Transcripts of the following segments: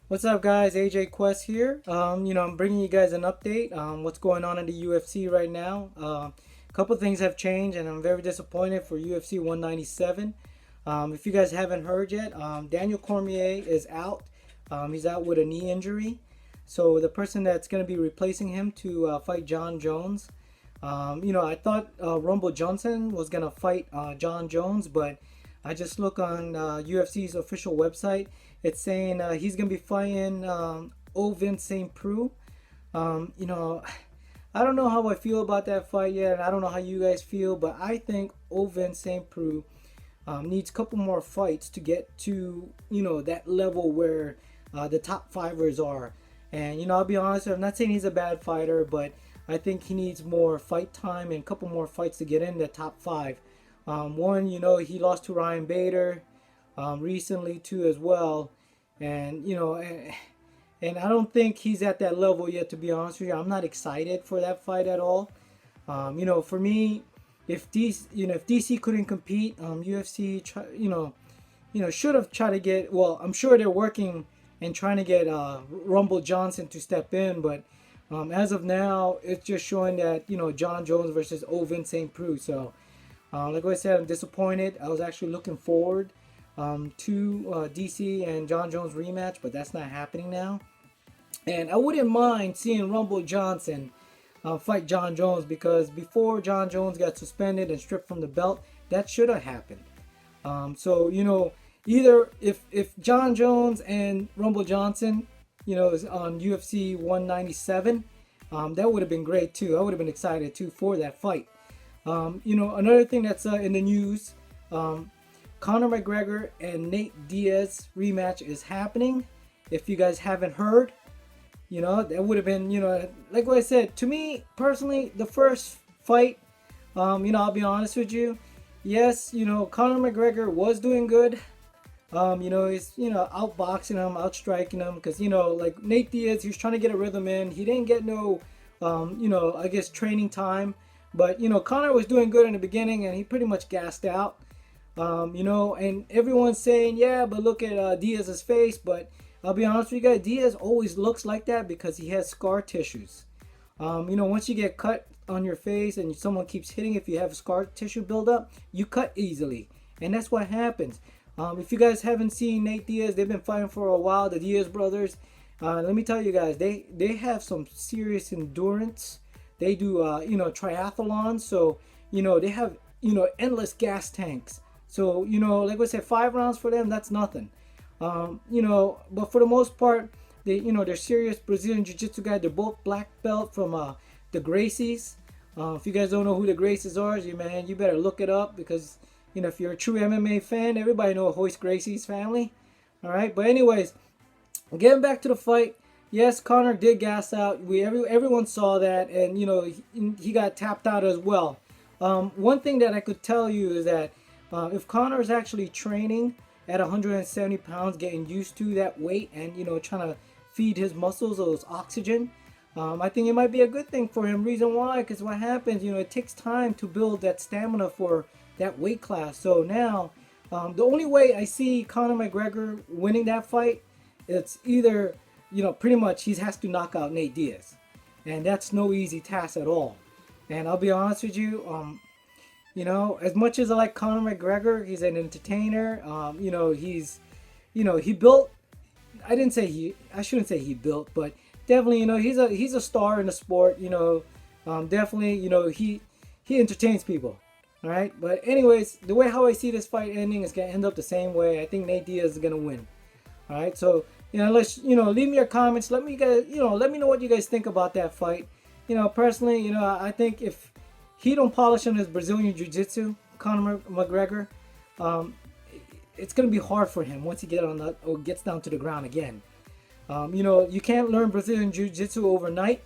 What's up, guys? AJQuest here. I'm bringing you guys an update on what's going on in the UFC right now. A couple things have changed, and I'm very disappointed for UFC 197. If you guys haven't heard yet, Daniel Cormier is out. He's out with a knee injury. So the person that's going to be replacing him to fight John Jones. I thought Rumble Johnson was going to fight John Jones, but I just look on UFC's official website. It's saying he's going to be fighting Ovin St. Preux. Um, you know, I don't know how I feel about that fight yet, and I don't know how you guys feel, but I think Ovin St. Preux needs a couple more fights to get to, that level where the top fivers are. And, I'll be honest, I'm not saying he's a bad fighter, but I think he needs more fight time and a couple more fights to get in the top five. One, he lost to Ryan Bader recently too as well, and and I don't think he's at that level yet. To be honest with you, I'm not excited for that fight at all. For me, if DC couldn't compete, UFC should have tried to get. Well, I'm sure they're working and trying to get Rumble Johnson to step in, but as of now, it's just showing that John Jones versus Ovin St. Preux. So. Like I said, I'm disappointed. I was actually looking forward to DC and John Jones rematch, but that's not happening now. And I wouldn't mind seeing Rumble Johnson fight John Jones, because before John Jones got suspended and stripped from the belt, that should have happened. Either if John Jones and Rumble Johnson, is on UFC 197, that would have been great too. I would have been excited too for that fight. Another thing that's in the news, Conor McGregor and Nate Diaz rematch is happening. If you guys haven't heard, that would have been, like what I said, to me personally, the first fight, I'll be honest with you. Yes, Conor McGregor was doing good. He's, outboxing him, outstriking him, because, like Nate Diaz, he was trying to get a rhythm in. He didn't get no, I guess training time. But, Conor was doing good in the beginning, and he pretty much gassed out. And everyone's saying, yeah, but look at Diaz's face. But I'll be honest with you guys, Diaz always looks like that because he has scar tissues. Once you get cut on your face and someone keeps hitting, if you have scar tissue buildup, you cut easily. And that's what happens. If you guys haven't seen Nate Diaz, they've been fighting for a while, the Diaz brothers. Let me tell you guys, they have some serious endurance. They do, triathlons, so, they have, endless gas tanks. So, like I said, 5 rounds for them, that's nothing. But for the most part, they're serious Brazilian Jiu-Jitsu guys. They're both black belt from the Gracies. If you guys don't know who the Gracies are, you better look it up, because, if you're a true MMA fan, everybody knows Hoist Gracie's family. All right, but anyways, getting back to the fight. Yes, Conor did gas out. Everyone saw that, and he got tapped out as well. One thing that I could tell you is that if Conor is actually training at 170 pounds, getting used to that weight, and trying to feed his muscles those oxygen, I think it might be a good thing for him. Reason why? Because what happens, it takes time to build that stamina for that weight class. So now, the only way I see Conor McGregor winning that fight, it's either pretty much he has to knock out Nate Diaz. And that's no easy task at all. And I'll be honest with you, as much as I like Conor McGregor, he's an entertainer. He built, I shouldn't say he built, but definitely, he's a star in the sport, definitely, he entertains people. All right. But anyways, the way how I see this fight ending is going to end up the same way. I think Nate Diaz is going to win. All right. So, let's, leave me your comments. Let me know what you guys think about that fight. Personally, I think if he don't polish on his Brazilian Jiu-Jitsu, Conor McGregor, it's gonna be hard for him once he gets down to the ground again. You can't learn Brazilian Jiu-Jitsu overnight.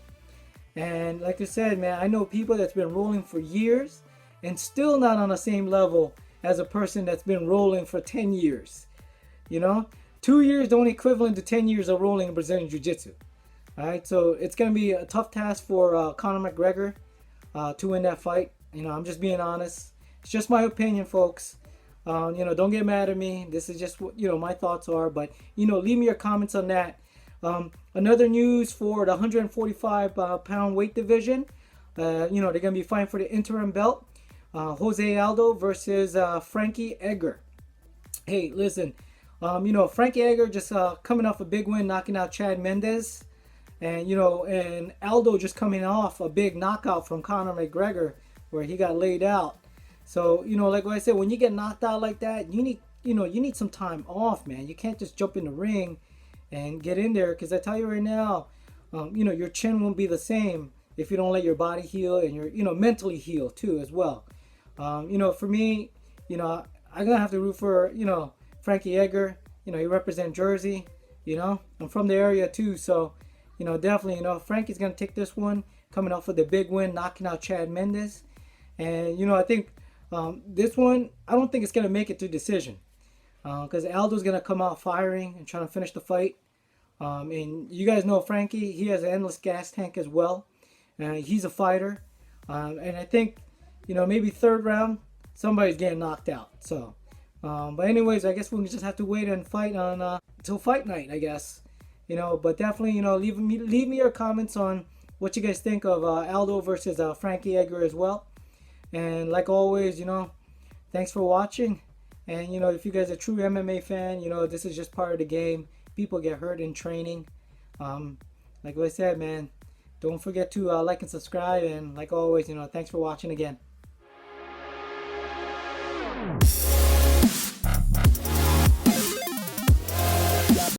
And like I said, man, I know people that's been rolling for years and still not on the same level as a person that's been rolling for 10 years. 2 years don't equivalent to 10 years of rolling in Brazilian Jiu-Jitsu. All right, so it's going to be a tough task for Conor McGregor to win that fight. I'm just being honest. It's just my opinion, folks. Don't get mad at me. This is just what my thoughts are. But leave me your comments on that. Another news for the 145 pound weight division. They're going to be fighting for the interim belt. Jose Aldo versus Frankie Edgar. Hey, listen, Frankie Edgar just coming off a big win, knocking out Chad Mendes. And Aldo just coming off a big knockout from Conor McGregor where he got laid out. So, like I said, when you get knocked out like that, you need some time off, man. You can't just jump in the ring and get in there, because I tell you right now, your chin won't be the same if you don't let your body heal and your mentally heal too as well. For me, I'm gonna have to root for Frankie Edgar. He represents Jersey. I'm from the area too, so definitely Frankie's gonna take this one, coming off with the big win, knocking out Chad Mendes. And I think this one, I don't think it's gonna make it to decision, because Aldo's gonna come out firing and trying to finish the fight. And you guys know Frankie, he has an endless gas tank as well. He's a fighter. And I think, maybe third round, somebody's getting knocked out. So, but anyways, I guess we'll just have to wait and fight on till fight night, I guess. But definitely, leave me your comments on what you guys think of Aldo versus Frankie Edgar as well. And like always, thanks for watching. And if you guys are a true MMA fan, this is just part of the game. People get hurt in training. Like I said, man, don't forget to like and subscribe. And like always, thanks for watching again.